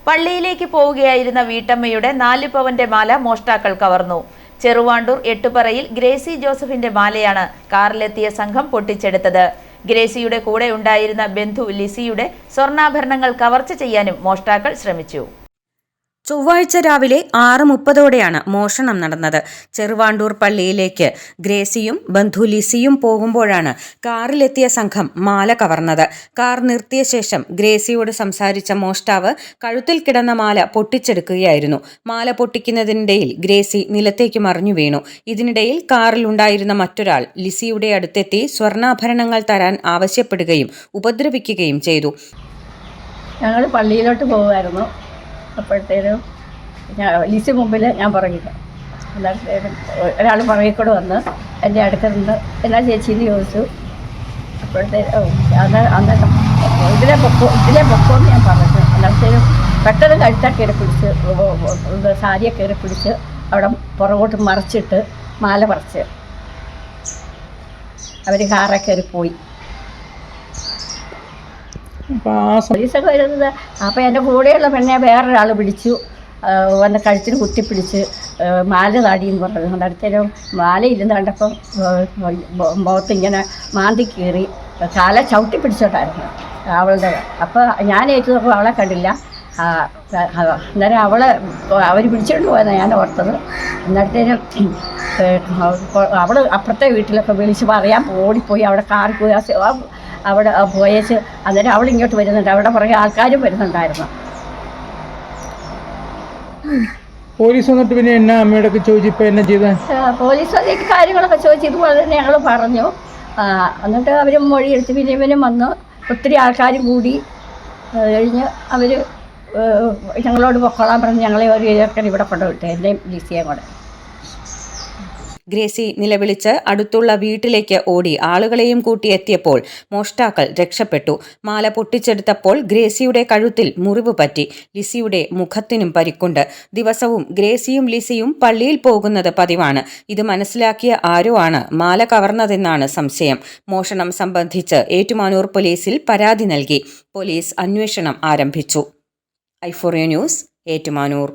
പള്ളിയിലേക്ക് പോവുകയായിരുന്ന വീട്ടമ്മയുടെ 4 പവന്റെ മാല മോഷ്ടാക്കൾ കവർന്നു. ചെറുവാണ്ടൂർ എട്ടുപറയിൽ ഗ്രേസി ജോസഫിന്റെ മാലയാണ് കാറിലെത്തിയ സംഘം പൊട്ടിച്ചെടുത്തത്. ഗ്രേസിയുടെ കൂടെ ഉണ്ടായിരുന്ന ബന്ധു ലിസിയുടെ സ്വർണ്ണാഭരണങ്ങൾ കവർച്ച ചെയ്യാനും മോഷ്ടാക്കൾ ശ്രമിച്ചു. ചൊവ്വാഴ്ച രാവിലെ 6:30ഓടെയാണ് മോഷണം നടന്നത്. ചെറുവാണ്ടൂർ പള്ളിയിലേക്ക് ഗ്രേസിയും ബന്ധു ലിസിയും പോകുമ്പോഴാണ് കാറിലെത്തിയ സംഘം മാല കവർന്നത്. കാർ നിർത്തിയ ശേഷം ഗ്രേസിയോട് സംസാരിച്ച മോഷ്ടാവ് കഴുത്തിൽ കിടന്ന മാല പൊട്ടിച്ചെടുക്കുകയായിരുന്നു. മാല പൊട്ടിക്കുന്നതിനിടയിൽ ഗ്രേസി നിലത്തേക്ക് മറിഞ്ഞു വീണു. ഇതിനിടയിൽ കാറിലുണ്ടായിരുന്ന മറ്റൊരാൾ ലിസിയുടെ അടുത്തെത്തി സ്വർണ്ണാഭരണങ്ങൾ തരാൻ ആവശ്യപ്പെടുകയും ഉപദ്രവിക്കുകയും ചെയ്തു. ഞങ്ങൾ പള്ളിയിലോട്ട് പോകുമായിരുന്നു. അപ്പോഴത്തേനും ലിസി മുമ്പിൽ ഞാൻ പുറകില്ല. അന്നേരത്തേനും ഒരാൾ പുറകിൽ കൂടെ വന്ന് എൻ്റെ അടുത്ത് നിന്ന് എന്നാ ചേച്ചിന്ന് ചോദിച്ചു. അപ്പോഴത്തേനും അന്നേരം ഇതിലെ പൊക്കമെന്ന് ഞാൻ പറഞ്ഞു. അന്നേരത്തേനും പെട്ടെന്ന് കഴുത്ത കയറി പിടിച്ച് സാരിയെ കയറി പിടിച്ച് അവിടെ പുറകോട്ട് മറിച്ചിട്ട് മാല പറിച്ച് അവർ കാറെ കയറി പോയി. പോലീസൊക്കെ വരുന്നത് അപ്പോൾ എൻ്റെ കൂടെയുള്ള പെണ്ണെ വേറൊരാൾ പിടിച്ചു വന്ന് കഴുത്തിന് കുത്തിപ്പിടിച്ച് മാല താടിയെന്ന് പറഞ്ഞു. അടുത്തേലും മാല ഇരുന്ന് കണ്ടപ്പം മുഖത്ത് ഇങ്ങനെ മാന്തി കീറി കാല ചവിട്ടി പിടിച്ചോട്ടായിരുന്നു അവളുടെ. അപ്പോൾ ഞാൻ ഏറ്റു നോക്കുമ്പോൾ അവളെ കണ്ടില്ല. അന്നേരം അവർ പിടിച്ചുകൊണ്ട് പോയതാണ് ഞാൻ ഓർത്തത്. എന്നിട്ടേനും അവൾ അപ്പുറത്തെ വീട്ടിലൊക്കെ വിളിച്ച് പറയാൻ ഓടിപ്പോയി. അവിടെ കാറിൽ പോയി അവിടെ പോയേച്ച് അന്നേരം അവൾ ഇങ്ങോട്ട് വരുന്നുണ്ട്. അവിടെ പുറകെ ആൾക്കാരും വരുന്നുണ്ടായിരുന്നു. പോലീസ് വന്നിട്ട് പിന്നെ എന്നാ അമ്മയോടൊക്കെ ചോദിച്ചപ്പോൾ എന്നാ ചെയ്ത? പോലീസ് അതിലേക്ക് കാര്യങ്ങളൊക്കെ ചോദിച്ചു. ഇതുപോലെ തന്നെ ഞങ്ങൾ പറഞ്ഞു. എന്നിട്ട് അവർ മൊഴിയെടുത്ത് പിന്നെ ഇവനും വന്ന് ഒത്തിരി ആൾക്കാരും കൂടി കഴിഞ്ഞ് അവർ ഞങ്ങളോട് പൊക്കോളാൻ പറഞ്ഞ് ഞങ്ങളെ ഒരു ഏക്കർ ഇവിടെ കൊണ്ടുവിട്ടു, എൻ്റെയും ലിസിയെയും കൂടെ. ഗ്രേസി നിലവിളിച്ച് അടുത്തുള്ള വീട്ടിലേക്ക് ഓടി ആളുകളെയും കൂട്ടി എത്തിയപ്പോൾ മോഷ്ടാക്കൾ രക്ഷപ്പെട്ടു. മാല പൊട്ടിച്ചെടുത്തപ്പോൾ ഗ്രേസിയുടെ കഴുത്തിൽ മുറിവ് പറ്റി. ലിസിയുടെ മുഖത്തിനും പരിക്കുണ്ട്. ദിവസവും ഗ്രേസിയും ലിസിയും പള്ളിയിൽ പോകുന്നത് പതിവാണ്. ഇത് മനസ്സിലാക്കിയ ആരോ ആണ് മാല കവർന്നതെന്നാണ് സംശയം. മോഷണം സംബന്ധിച്ച് ഏറ്റുമാനൂർ പോലീസിൽ പരാതി നൽകി. പോലീസ് അന്വേഷണം ആരംഭിച്ചു. i4a news, Ettumanoor.